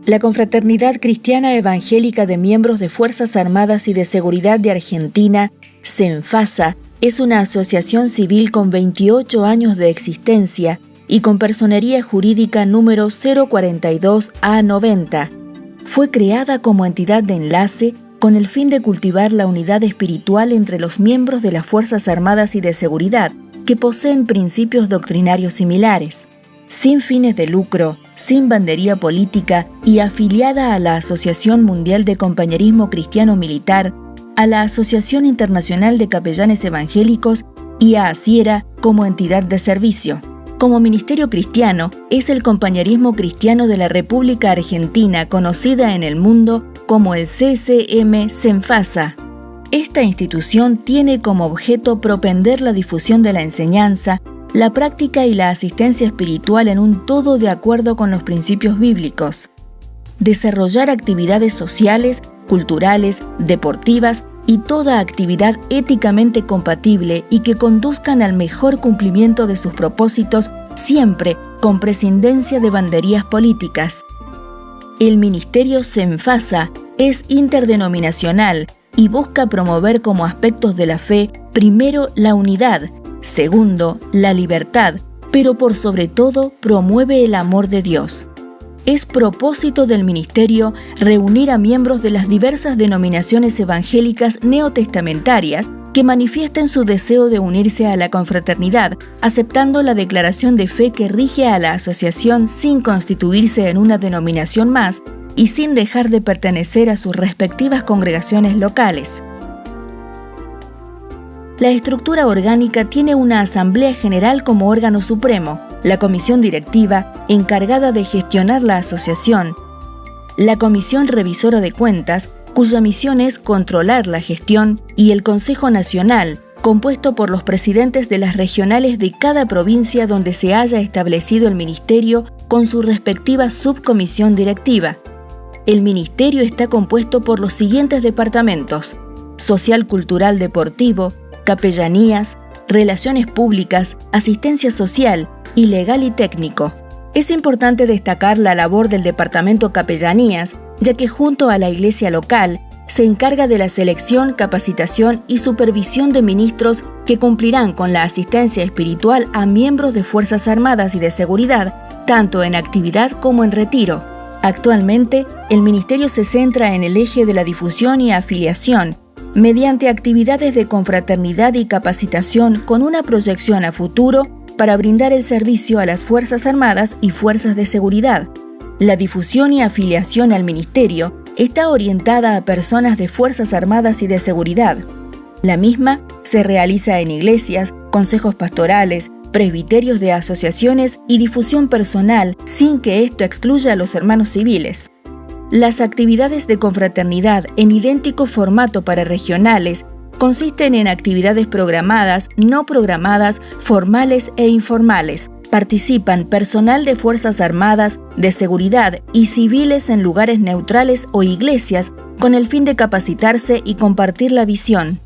La Confraternidad Cristiana Evangélica de Miembros de Fuerzas Armadas y de Seguridad de Argentina, CENFASA, es una asociación civil con 28 años de existencia y con personería jurídica número 042A90. Fue creada como entidad de enlace con el fin de cultivar la unidad espiritual entre los miembros de las Fuerzas Armadas y de Seguridad, que poseen principios doctrinarios similares. Sin fines de lucro, sin bandería política y afiliada a la Asociación Mundial de Compañerismo Cristiano Militar, a la Asociación Internacional de Capellanes Evangélicos y a ACIERA como entidad de servicio. Como ministerio cristiano, es el Compañerismo Cristiano de la República Argentina, conocida en el mundo como el CCM CENFASA. Esta institución tiene como objeto propender la difusión de la enseñanza, la práctica y la asistencia espiritual en un todo de acuerdo con los principios bíblicos. Desarrollar actividades sociales, culturales, deportivas y toda actividad éticamente compatible y que conduzcan al mejor cumplimiento de sus propósitos, siempre con prescindencia de banderías políticas. El ministerio CENFASA es interdenominacional y busca promover como aspectos de la fe, primero, la unidad, segundo, la libertad, pero por sobre todo promueve el amor de Dios. Es propósito del ministerio reunir a miembros de las diversas denominaciones evangélicas neotestamentarias que manifiesten su deseo de unirse a la confraternidad, aceptando la declaración de fe que rige a la asociación sin constituirse en una denominación más y sin dejar de pertenecer a sus respectivas congregaciones locales. La estructura orgánica tiene una Asamblea General como órgano supremo, la Comisión Directiva, encargada de gestionar la asociación, la Comisión Revisora de Cuentas, cuya misión es controlar la gestión, y el Consejo Nacional, compuesto por los presidentes de las regionales de cada provincia donde se haya establecido el ministerio con su respectiva subcomisión directiva. El ministerio está compuesto por los siguientes departamentos: Social, Cultural, Deportivo, Capellanías, Relaciones Públicas, Asistencia Social y Legal y Técnico. Es importante destacar la labor del Departamento Capellanías, ya que junto a la Iglesia local se encarga de la selección, capacitación y supervisión de ministros que cumplirán con la asistencia espiritual a miembros de Fuerzas Armadas y de Seguridad, tanto en actividad como en retiro. Actualmente, el ministerio se centra en el eje de la difusión y afiliación, mediante actividades de confraternidad y capacitación con una proyección a futuro para brindar el servicio a las Fuerzas Armadas y Fuerzas de Seguridad. La difusión y afiliación al ministerio está orientada a personas de Fuerzas Armadas y de Seguridad. La misma se realiza en iglesias, consejos pastorales, presbiterios de asociaciones y difusión personal, sin que esto excluya a los hermanos civiles. Las actividades de confraternidad en idéntico formato para regionales consisten en actividades programadas, no programadas, formales e informales. Participan personal de Fuerzas Armadas, de Seguridad y civiles en lugares neutrales o iglesias con el fin de capacitarse y compartir la visión.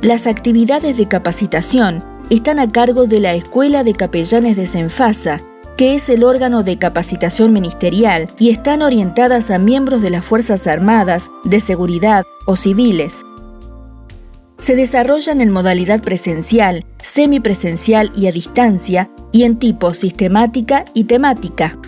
Las actividades de capacitación están a cargo de la Escuela de Capellanes de CENFASA, que es el órgano de capacitación ministerial, y están orientadas a miembros de las Fuerzas Armadas, de Seguridad o civiles. Se desarrollan en modalidad presencial, semipresencial y a distancia, y en tipo sistemática y temática.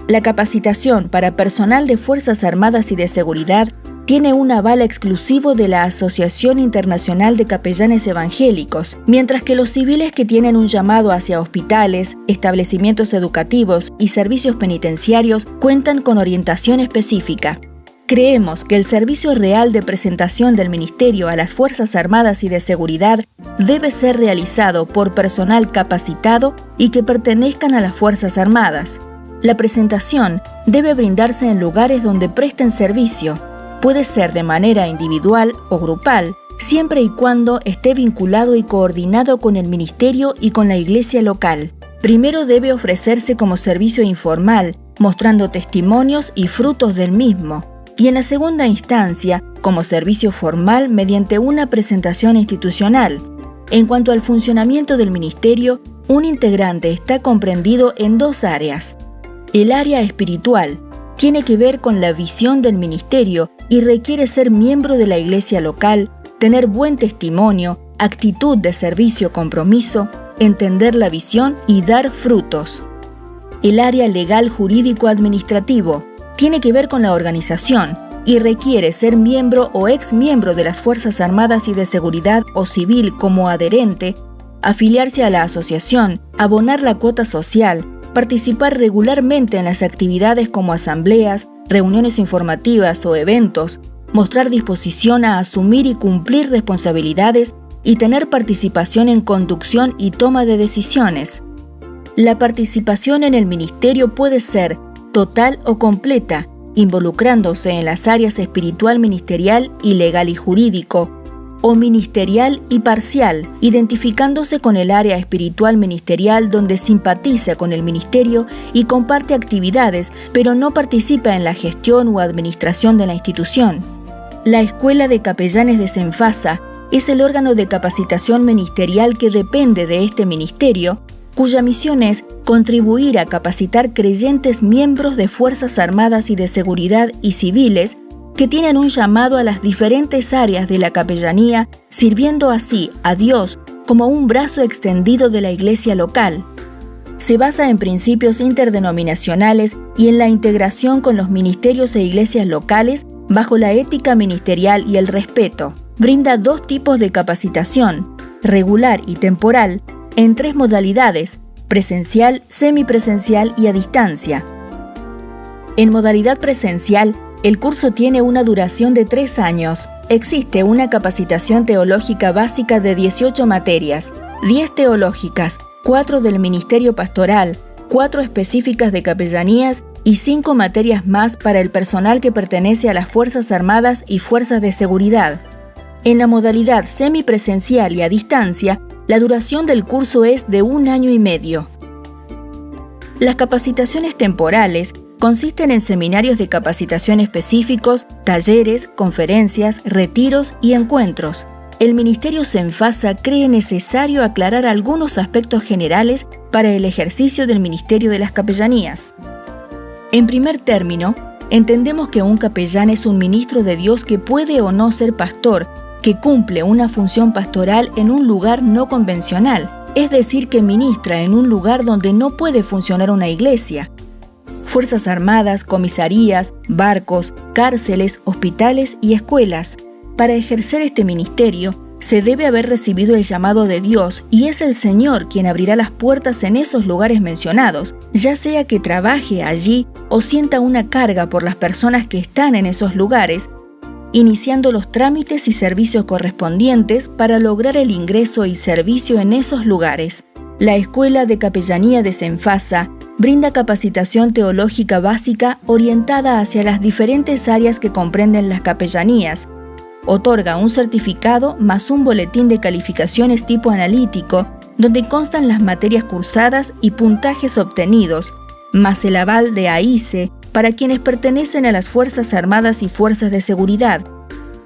La capacitación para personal de Fuerzas Armadas y de Seguridad tiene un aval exclusivo de la Asociación Internacional de Capellanes Evangélicos, mientras que los civiles que tienen un llamado hacia hospitales, establecimientos educativos y servicios penitenciarios cuentan con orientación específica. Creemos que el servicio real de presentación del Ministerio a las Fuerzas Armadas y de Seguridad debe ser realizado por personal capacitado y que pertenezcan a las Fuerzas Armadas. La presentación debe brindarse en lugares donde presten servicio. Puede ser de manera individual o grupal, siempre y cuando esté vinculado y coordinado con el ministerio y con la iglesia local. Primero debe ofrecerse como servicio informal, mostrando testimonios y frutos del mismo, y en la segunda instancia, como servicio formal mediante una presentación institucional. En cuanto al funcionamiento del ministerio, un integrante está comprendido en dos áreas: el área espiritual, tiene que ver con la visión del ministerio y requiere ser miembro de la iglesia local, tener buen testimonio, actitud de servicio, compromiso, entender la visión y dar frutos. El área legal jurídico-administrativo tiene que ver con la organización y requiere ser miembro o ex miembro de las Fuerzas Armadas y de Seguridad o civil como adherente, afiliarse a la asociación, abonar la cuota social, participar regularmente en las actividades como asambleas, reuniones informativas o eventos, mostrar disposición a asumir y cumplir responsabilidades y tener participación en conducción y toma de decisiones. La participación en el ministerio puede ser total o completa, involucrándose en las áreas espiritual, ministerial y legal y jurídico, o ministerial y parcial, identificándose con el área espiritual ministerial donde simpatiza con el ministerio y comparte actividades, pero no participa en la gestión o administración de la institución. La Escuela de Capellanes de Senfasa es el órgano de capacitación ministerial que depende de este ministerio, cuya misión es contribuir a capacitar creyentes miembros de Fuerzas Armadas y de Seguridad y civiles que tienen un llamado a las diferentes áreas de la capellanía, sirviendo así a Dios como un brazo extendido de la iglesia local. Se basa en principios interdenominacionales y en la integración con los ministerios e iglesias locales bajo la ética ministerial y el respeto. Brinda 2 tipos de capacitación, regular y temporal, en 3 modalidades: presencial, semipresencial y a distancia. En modalidad presencial, el curso tiene una duración de 3 años. Existe una capacitación teológica básica de 18 materias, 10 teológicas, 4 del ministerio pastoral, 4 específicas de capellanías y 5 materias más para el personal que pertenece a las Fuerzas Armadas y Fuerzas de Seguridad. En la modalidad semipresencial y a distancia, la duración del curso es de 1 año y medio. Las capacitaciones temporales consisten en seminarios de capacitación específicos, talleres, conferencias, retiros y encuentros. El Ministerio Senfasa cree necesario aclarar algunos aspectos generales para el ejercicio del Ministerio de las Capellanías. En primer término, entendemos que un capellán es un ministro de Dios que puede o no ser pastor, que cumple una función pastoral en un lugar no convencional, es decir, que ministra en un lugar donde no puede funcionar una iglesia. Fuerzas Armadas, comisarías, barcos, cárceles, hospitales y escuelas. Para ejercer este ministerio, se debe haber recibido el llamado de Dios y es el Señor quien abrirá las puertas en esos lugares mencionados, ya sea que trabaje allí o sienta una carga por las personas que están en esos lugares, iniciando los trámites y servicios correspondientes para lograr el ingreso y servicio en esos lugares. La Escuela de Capellanía de Senfasa brinda capacitación teológica básica orientada hacia las diferentes áreas que comprenden las capellanías. Otorga un certificado más un boletín de calificaciones tipo analítico, donde constan las materias cursadas y puntajes obtenidos, más el aval de AICE para quienes pertenecen a las Fuerzas Armadas y Fuerzas de Seguridad.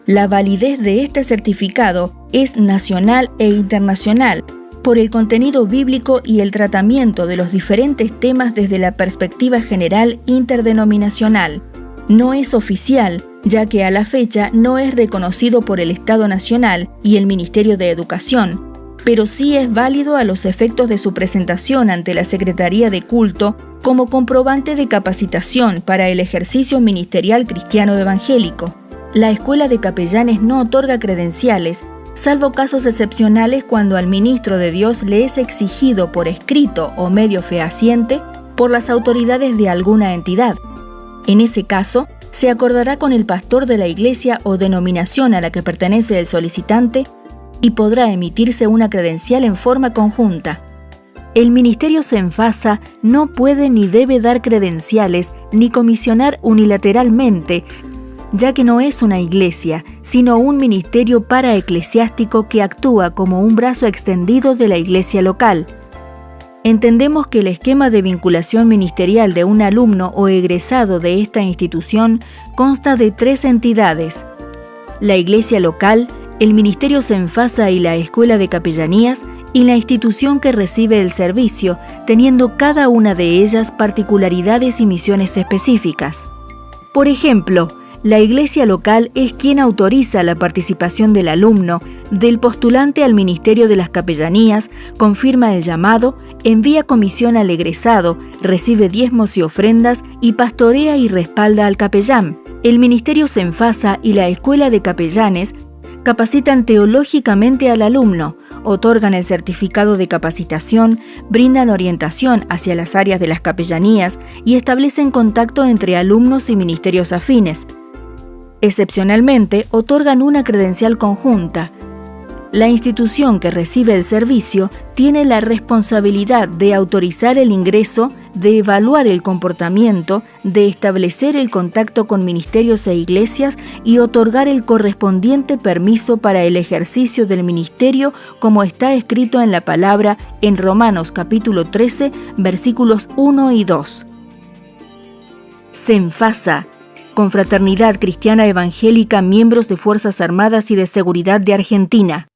La validez de este certificado es nacional e internacional, por el contenido bíblico y el tratamiento de los diferentes temas desde la perspectiva general interdenominacional. No es oficial, ya que a la fecha no es reconocido por el Estado Nacional y el Ministerio de Educación, pero sí es válido a los efectos de su presentación ante la Secretaría de Culto como comprobante de capacitación para el ejercicio ministerial cristiano evangélico. La Escuela de Capellanes no otorga credenciales, salvo casos excepcionales cuando al ministro de Dios le es exigido por escrito o medio fehaciente por las autoridades de alguna entidad. En ese caso, se acordará con el pastor de la iglesia o denominación a la que pertenece el solicitante y podrá emitirse una credencial en forma conjunta. El Ministerio Senfasa no puede ni debe dar credenciales ni comisionar unilateralmente, ya que no es una iglesia, sino un ministerio paraeclesiástico que actúa como un brazo extendido de la iglesia local. Entendemos que el esquema de vinculación ministerial de un alumno o egresado de esta institución consta de 3 entidades: la iglesia local, el Ministerio Senfasa y la Escuela de Capellanías, y la institución que recibe el servicio, teniendo cada una de ellas particularidades y misiones específicas. Por ejemplo, la iglesia local es quien autoriza la participación del alumno, del postulante al Ministerio de las Capellanías, confirma el llamado, envía comisión al egresado, recibe diezmos y ofrendas y pastorea y respalda al capellán. El Ministerio Senfasa y la Escuela de Capellanes capacitan teológicamente al alumno, otorgan el certificado de capacitación, brindan orientación hacia las áreas de las capellanías y establecen contacto entre alumnos y ministerios afines. Excepcionalmente, otorgan una credencial conjunta. La institución que recibe el servicio tiene la responsabilidad de autorizar el ingreso, de evaluar el comportamiento, de establecer el contacto con ministerios e iglesias y otorgar el correspondiente permiso para el ejercicio del ministerio, como está escrito en la palabra en Romanos capítulo 13, versículos 1 y 2. Senfasa, Confraternidad Cristiana Evangélica, miembros de Fuerzas Armadas y de Seguridad de Argentina.